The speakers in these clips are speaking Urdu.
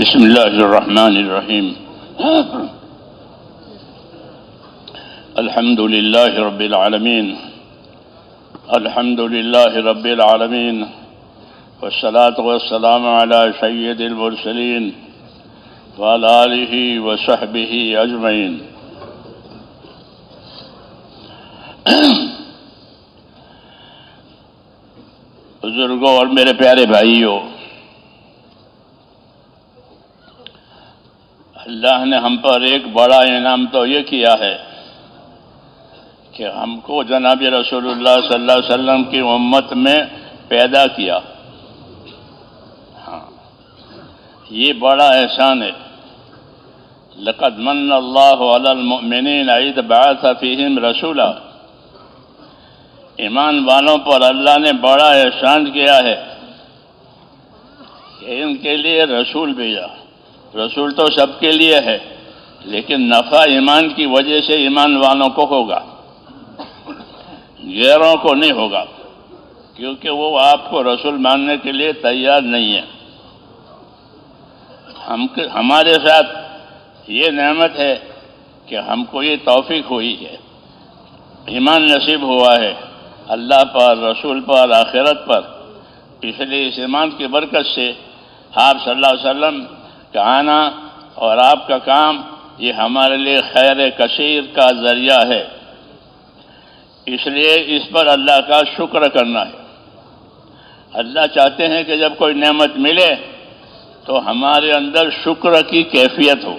بسم اللہ الرحمن الرحیم الحمد للہ رب العالمین الحمد للہ رب العالمین والصلاة والسلام علی سید المرسلین وعلی آلہ وصحبہ اجمعین۔ بزرگوں اور میرے پیارے بھائیوں، اللہ نے ہم پر ایک بڑا انعام تو یہ کیا ہے کہ ہم کو جناب رسول اللہ صلی اللہ علیہ وسلم کی امت میں پیدا کیا۔ ہاں، یہ بڑا احسان ہے۔ لقد من اللہ علی المؤمنین اذ بعث فیہم رسولا، ایمان والوں پر اللہ نے بڑا احسان کیا ہے کہ ان کے لیے رسول بھیجا۔ رسول تو سب کے لیے ہے، لیکن نفع ایمان کی وجہ سے ایمان والوں کو ہوگا، غیروں کو نہیں ہوگا، کیونکہ وہ آپ کو رسول ماننے کے لیے تیار نہیں ہے۔ ہمارے ساتھ یہ نعمت ہے کہ ہم کو یہ توفیق ہوئی ہے، ایمان نصیب ہوا ہے اللہ پر، رسول پر، آخرت پر۔ اس لیے اس ایمان کی برکت سے آپ صلی اللہ علیہ وسلم کا آنا اور آپ کا کام یہ ہمارے لیے خیر کثیر کا ذریعہ ہے۔ اس لیے اس پر اللہ کا شکر کرنا ہے۔ اللہ چاہتے ہیں کہ جب کوئی نعمت ملے تو ہمارے اندر شکر کی کیفیت ہو۔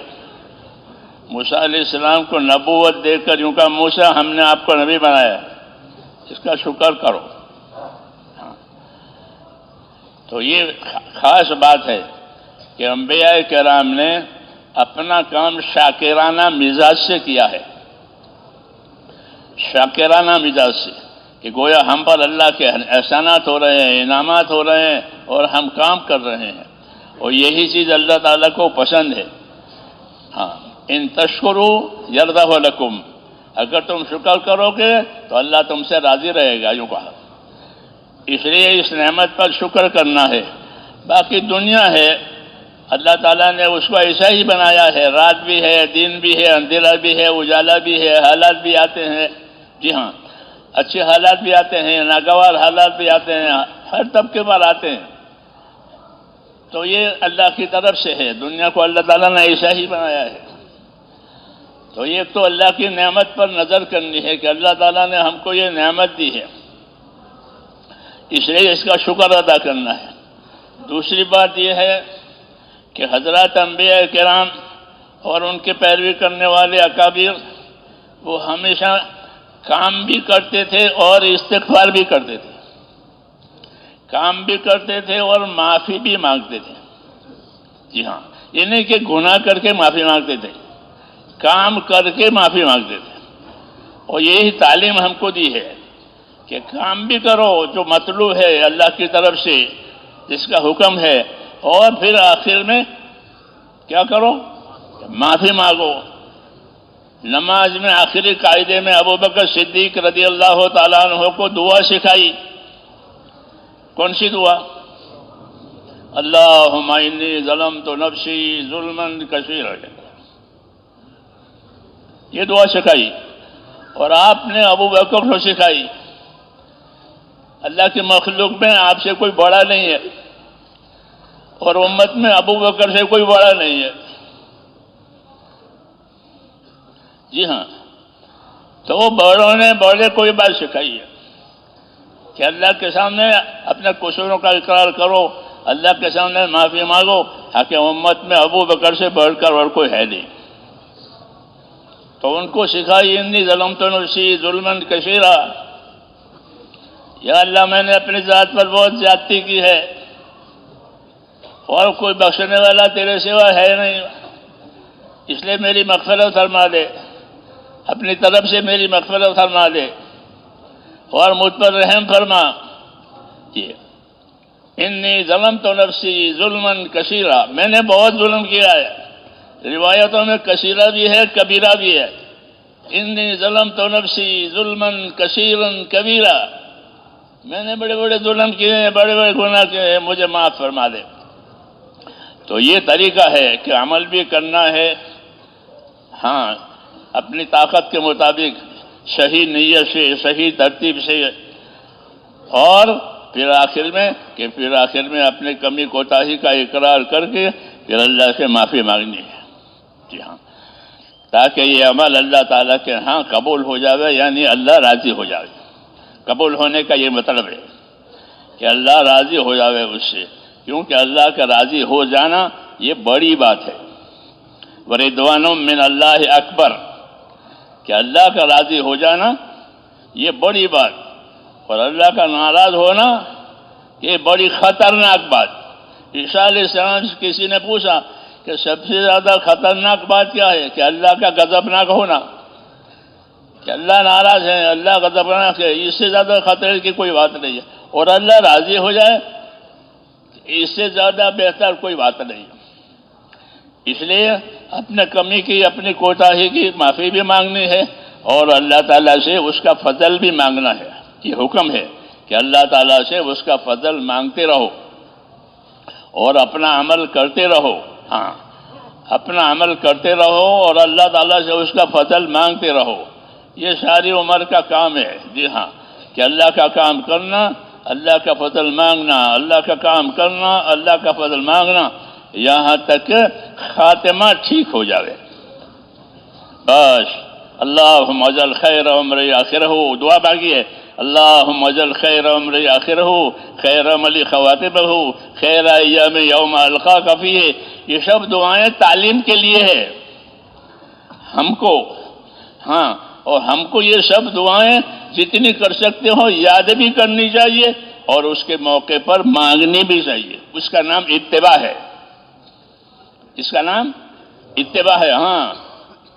موسیٰ علیہ السلام کو نبوت دے کر یوں کہا، موسیٰ ہم نے آپ کو نبی بنایا، اس کا شکر کرو۔ تو یہ خاص بات ہے کہ انبیاء کرام نے اپنا کام شاکرانہ مزاج سے کیا ہے، شاکرانہ مزاج سے، کہ گویا ہم پر اللہ کے احسانات ہو رہے ہیں، انعامات ہو رہے ہیں اور ہم کام کر رہے ہیں، اور یہی چیز اللہ تعالیٰ کو پسند ہے۔ ہاں، ان تشکروا یرضہ لکم، اگر تم شکر کرو گے تو اللہ تم سے راضی رہے گا، یوں کہا۔ اس لیے اس نعمت پر شکر کرنا ہے۔ باقی دنیا ہے، اللہ تعالیٰ نے اس کو ایسا ہی بنایا ہے، رات بھی ہے، دن بھی ہے، اندھیرا بھی ہے، اجالا بھی ہے، حالات بھی آتے ہیں، جی ہاں، اچھے حالات بھی آتے ہیں، ناگوار حالات بھی آتے ہیں، ہر طبقے پر آتے ہیں۔ تو یہ اللہ کی طرف سے ہے، دنیا کو اللہ تعالیٰ نے ایسا ہی بنایا ہے۔ تو ایک تو اللہ کی نعمت پر نظر کرنی ہے کہ اللہ تعالیٰ نے ہم کو یہ نعمت دی ہے، اس لیے اس کا شکر ادا کرنا ہے۔ دوسری بات یہ ہے کہ حضرات انبیاء کرام اور ان کے پیروی کرنے والے اکابر، وہ ہمیشہ کام بھی کرتے تھے اور استغفار بھی کرتے تھے، کام بھی کرتے تھے اور معافی بھی مانگتے تھے۔ جی ہاں، یہ نہیں کہ گناہ کر کے معافی مانگتے تھے، کام کر کے معافی مانگتے تھے۔ اور یہی تعلیم ہم کو دی ہے کہ کام بھی کرو جو مطلوب ہے اللہ کی طرف سے، جس کا حکم ہے، اور پھر آخر میں کیا کرو؟ معافی مانگو۔ نماز میں آخری قاعدے میں ابو بکر صدیق رضی اللہ تعالیٰ عنہ کو دعا سکھائی۔ کون سی دعا؟ اللہم انی ظلمت نفسی ظلما کثیرا، یہ دعا سکھائی۔ اور آپ نے ابو بکر کو سکھائی۔ اللہ کی مخلوق میں آپ سے کوئی بڑا نہیں ہے، اور امت میں ابو بکر سے کوئی بڑا نہیں ہے۔ جی ہاں، تو وہ بڑوں نے بڑے کو یہ بات سکھائی ہے کہ اللہ کے سامنے اپنے قصوروں کا اقرار کرو، اللہ کے سامنے معافی مانگو، تاکہ امت میں ابو بکر سے بڑھ کر اور کوئی ہے نہیں۔ تو ان کو سکھائی، انی ظلمت نفسی ظلما کثیرا، یا اللہ میں نے اپنی ذات پر بہت زیادتی کی ہے، اور کوئی بخشنے والا تیرے سوا ہے نہیں، اس لیے میری مغفرت فرما دے، اپنی طرف سے میری مغفرت فرما دے اور مجھ پر رحم فرما۔ یہ انی ظلمت نفسی ظلما کثیرا، میں نے بہت ظلم کیا ہے۔ روایتوں میں کثیرہ بھی ہے، کبیرہ بھی ہے۔ انی ظلمت نفسی ظلما کثیرا کبیرا، میں نے بڑے بڑے ظلم کیے ہیں، بڑے بڑے گناہ کیے ہیں، مجھے معاف فرما دے۔ تو یہ طریقہ ہے کہ عمل بھی کرنا ہے، ہاں اپنی طاقت کے مطابق، صحیح نیت سے، صحیح ترتیب سے، اور پھر آخر میں اپنے کمی کوتاہی کا اقرار کر کے پھر اللہ سے معافی مانگنی ہے. جی ہاں، تاکہ یہ عمل اللہ تعالیٰ کے ہاں قبول ہو جاوے، یعنی اللہ راضی ہو جاوے. قبول ہونے کا یہ مطلب ہے کہ اللہ راضی ہو جاوے اس سے، کیونکہ اللہ کا راضی ہو جانا یہ بڑی بات ہے. وَرِضْوَانٌ مِّنَ اللَّهِ اکبر، کہ اللہ کا راضی ہو جانا یہ بڑی بات، اور اللہ کا ناراض ہونا یہ بڑی خطرناک بات. عیسیٰ علیہ السلام سے کسی نے پوچھا کہ سب سے زیادہ خطرناک بات کیا ہے؟ کہ اللہ کا غضبناک ہونا، کہ اللہ ناراض ہے، اللہ غضبناک ہے، اس سے زیادہ خطرے کی کوئی بات نہیں ہے. اور اللہ راضی ہو جائے، اس سے زیادہ بہتر کوئی بات نہیں. اس لیے اپنے کمی کی، اپنی کوتاہی کی معافی بھی مانگنی ہے، اور اللہ تعالیٰ سے اس کا فضل بھی مانگنا ہے. یہ حکم ہے کہ اللہ تعالیٰ سے اس کا فضل مانگتے رہو اور اپنا عمل کرتے رہو. ہاں، اپنا عمل کرتے رہو اور اللہ تعالیٰ سے اس کا فضل مانگتے رہو. یہ ساری عمر کا کام ہے. جی ہاں، کہ اللہ کا کام کرنا، اللہ کا فضل مانگنا، اللہ کا کام کرنا، اللہ کا فضل مانگنا، یہاں تک کہ خاتمہ ٹھیک ہو جاوے. بس اللہم اجعل خیر عمری آخرہ، دعا باقی ہے. اللہم اجعل خیر عمری آخرہ، خیر عملی خواتمہ، خیر ایام یوم القاک فیہ. یہ سب دعائیں تعلیم کے لیے ہے ہم کو. ہاں، اور ہم کو یہ سب دعائیں جتنی کر سکتے ہو یاد بھی کرنی چاہیے، اور اس کے موقع پر مانگنی بھی چاہیے. اس کا نام اتباع ہے. اس کا نام اتباع ہے. ہاں،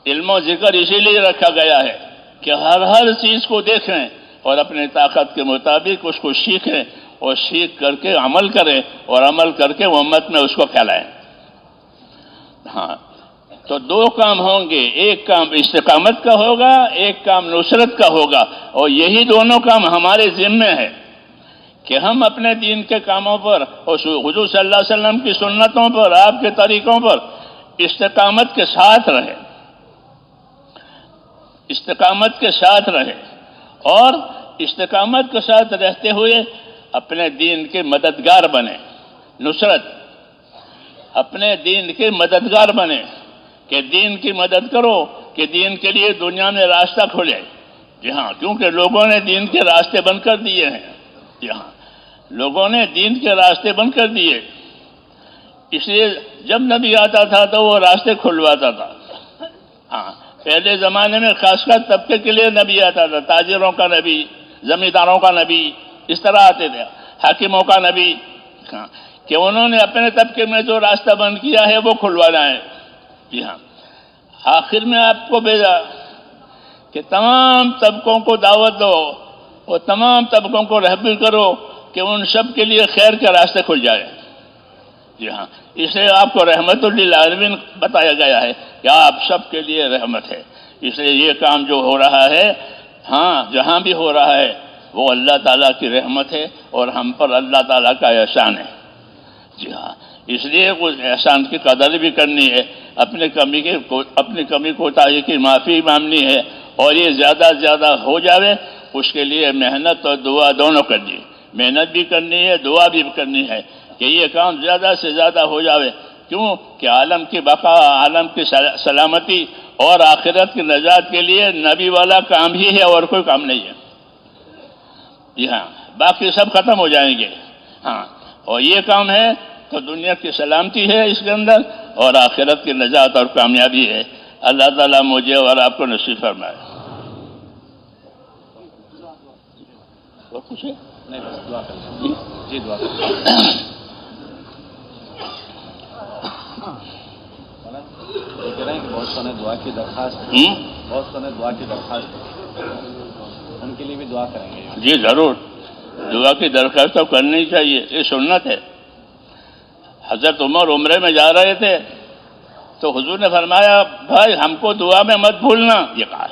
علم و ذکر اسی لیے رکھا گیا ہے کہ ہر چیز کو دیکھیں اور اپنے طاقت کے مطابق اس کو سیکھیں، اور سیکھ کر کے عمل کریں، اور عمل کر کے امت میں اس کو پھیلائیں. ہاں، تو دو کام ہوں گے، ایک کام استقامت کا ہوگا، ایک کام نصرت کا ہوگا. اور یہی دونوں کام ہمارے ذمہ ہے کہ ہم اپنے دین کے کاموں پر اور حضور صلی اللہ علیہ وسلم کی سنتوں پر، آپ کے طریقوں پر استقامت کے ساتھ رہیں. استقامت کے ساتھ رہیں، اور استقامت کے ساتھ رہتے ہوئے اپنے دین کے مددگار بنیں. نصرت، اپنے دین کے مددگار بنیں، کہ دین کی مدد کرو، کہ دین کے لیے دنیا میں راستہ کھلے. جی ہاں، کیونکہ لوگوں نے دین کے راستے بند کر دیے ہیں. جی ہاں، لوگوں نے دین کے راستے بند کر دیے. اس لیے جب نبی آتا تھا تو وہ راستے کھلواتا تھا. ہاں، پہلے زمانے میں خاص کر طبقے کے لیے نبی آتا تھا. تاجروں کا نبی، زمینداروں کا نبی، اس طرح آتے تھے. حاکموں کا نبی، ہاں، کہ انہوں نے اپنے طبقے میں جو راستہ بند کیا ہے وہ کھلوانا ہے. جی ہاں، آخر میں آپ کو بھیجا کہ تمام طبقوں کو دعوت دو اور تمام طبقوں کو رہبری کرو کہ ان سب کے لیے خیر کے راستے کھل جائے. جی ہاں، اسے آپ کو رحمت للعالمین بتایا گیا ہے کہ آپ سب کے لیے رحمت ہے. اس لیے یہ کام جو ہو رہا ہے، ہاں جہاں بھی ہو رہا ہے، وہ اللہ تعالیٰ کی رحمت ہے اور ہم پر اللہ تعالیٰ کا احسان ہے. جی ہاں، اس لیے اس احسان کی قدر بھی کرنی ہے، اپنی کمی کوتاہی کی معافی مانگنی ہے، اور یہ زیادہ سے زیادہ ہو جاوے اس کے لیے محنت اور دعا دونوں کرنی ہے. محنت بھی کرنی ہے، دعا بھی کرنی ہے کہ یہ کام زیادہ سے زیادہ ہو جاوے. کیوں کہ عالم کی بقا، عالم کی سلامتی اور آخرت کی نجات کے لیے نبی والا کام ہی ہے، اور کوئی کام نہیں ہے. جی ہاں، باقی سب ختم ہو جائیں گے. ہاں، اور یہ کام ہے تو دنیا کی سلامتی ہے اس کے اندر، اور آخرت کی نجات اور کامیابی ہے. اللہ تعالیٰ مجھے اور آپ کو نصیب فرمائے. اور کچھ ہے؟ نہیں، بس دعا کریں. جی دعا کریں. یہ کہہ رہے ہیں کہ بہت سو نے دعا کی درخواست، بہت سو نے دعا کی درخواست، ان کے لیے بھی دعا کریں گے. جی ضرور، دعا کی درخواست تو کرنی چاہیے، یہ سنت ہے. حضرت عمر عمرے میں جا رہے تھے تو حضور نے فرمایا بھائی ہم کو دعا میں مت بھولنا. یہ کہا،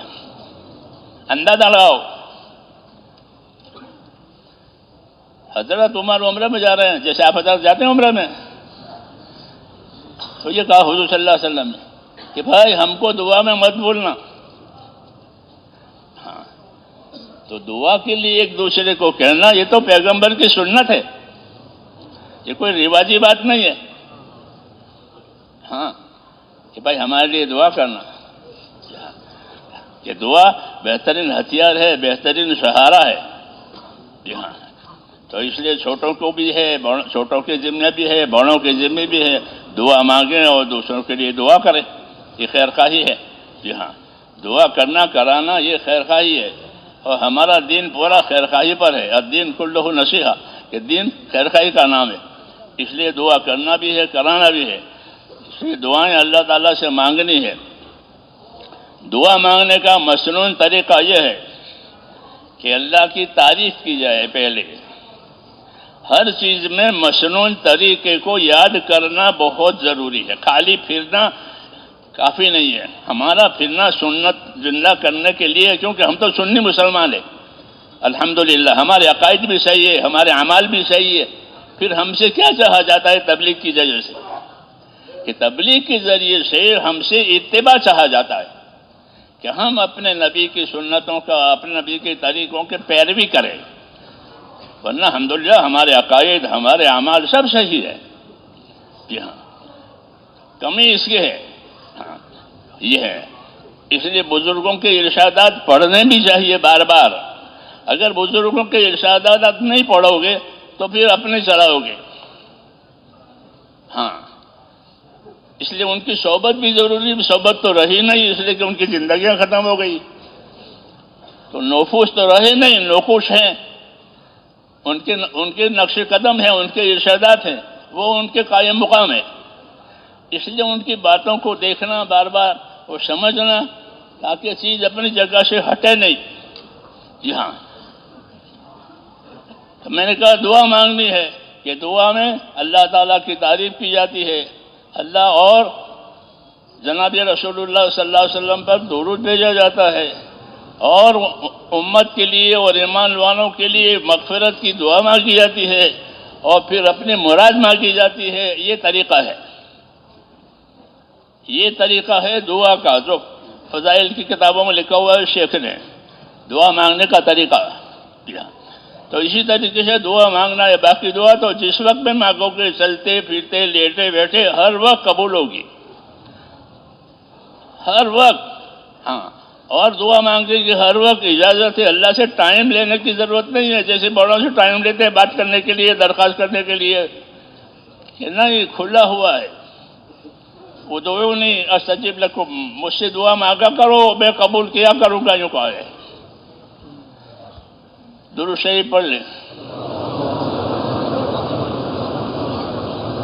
اندازہ لگاؤ، حضرت عمر عمرے میں جا رہے ہیں، جیسے آپ حضرت جاتے ہیں عمرے میں، تو یہ کہا حضور صلی اللہ علیہ وسلم نے کہ بھائی ہم کو دعا میں مت بھولنا. ہاں تو دعا کے لیے ایک دوسرے کو کہنا یہ تو پیغمبر کی سنت ہے، یہ کوئی رواجی بات نہیں ہے. ہاں کہ بھائی ہمارے لیے دعا کرنا، کہ دعا بہترین ہتھیار ہے، بہترین سہارا ہے. جی ہاں، تو اس لیے چھوٹوں کو بھی ہے، چھوٹوں کے ذمہ بھی ہے، بڑوں کے ذمہ بھی ہے، دعا مانگیں اور دوسروں کے لیے دعا کریں، یہ خیر خواہی ہے. جی ہاں، دعا کرنا کرانا یہ خیر خواہی ہے، اور ہمارا دین پورا خیر خواہی پر ہے. الدین کلہ نصیحہ، کہ دین خیر خواہی کا نام ہے، اس لیے دعا کرنا بھی ہے، کرانا بھی ہے. اس لیے دعائیں اللہ تعالیٰ سے مانگنی ہے. دعا مانگنے کا مسنون طریقہ یہ ہے کہ اللہ کی تعریف کی جائے. پہلے ہر چیز میں مسنون طریقے کو یاد کرنا بہت ضروری ہے. خالی پھرنا کافی نہیں ہے. ہمارا پھرنا سنت زندہ کرنے کے لیے، کیونکہ ہم تو سنی مسلمان ہیں الحمدللہ، ہمارے عقائد بھی صحیح ہے، ہمارے اعمال بھی صحیح ہے. پھر ہم سے کیا چاہا جاتا ہے تبلیغ کی ذریعے سے؟ کہ تبلیغ کے ذریعے سے ہم سے اتباع چاہا جاتا ہے کہ ہم اپنے نبی کی سنتوں کا، اپنے نبی کے طریقوں کے پیروی کریں. ورنہ الحمدللہ ہمارے عقائد، ہمارے اعمال سب صحیح ہے. جی ہاں، کمی اس کی ہے. ہاں یہ ہے. اس لیے بزرگوں کے ارشادات پڑھنے بھی چاہیے بار بار. اگر بزرگوں کے ارشادات نہیں پڑھو گے تو پھر اپنے چلاؤ گے. ہاں اس لیے ان کی صحبت بھی ضروری. صحبت تو رہی نہیں، اس لیے کہ ان کی زندگیاں ختم ہو گئی. تو نوفوس تو رہے نہیں، نوخوش ہیں. ان کے نقش قدم ہیں، ان کے ارشادات ہیں، وہ ان کے قائم مقام ہے. اس لیے ان کی باتوں کو دیکھنا بار بار اور سمجھنا، تاکہ چیز اپنی جگہ سے ہٹے نہیں. جی ہاں، تو میں نے کہا دعا مانگنی ہے، کہ دعا میں اللہ تعالیٰ کی تعریف کی جاتی ہے، اللہ اور جناب رسول اللہ صلی اللہ علیہ وسلم پر درود بھیجا جاتا ہے، اور امت کے لیے اور ایمان والوں کے لیے مغفرت کی دعا مانگی جاتی ہے، اور پھر اپنی مراد مانگی جاتی ہے. یہ طریقہ ہے، یہ طریقہ ہے دعا کا، جو فضائل کی کتابوں میں لکھا ہوا ہے شیخ نے، دعا مانگنے کا طریقہ. تو اسی طریقے سے دعا مانگنا ہے. باقی دعا تو جس وقت میں مانگو گے، چلتے پھرتے لیٹے بیٹھے، ہر وقت قبول ہوگی، ہر وقت. ہاں، اور دعا مانگنے کی ہر وقت اجازت ہے. اللہ سے ٹائم لینے کی ضرورت نہیں ہے، جیسے بڑوں سے ٹائم لیتے ہیں بات کرنے کے لیے، درخواست کرنے کے لیے. کہ نہیں، کھلا ہوا ہے. ادعونی استجب لکم، مجھ سے دعا مانگا کرو، میں قبول کیا کروں گا، یوں کہا ہے. درود شریف پڑھ لیں.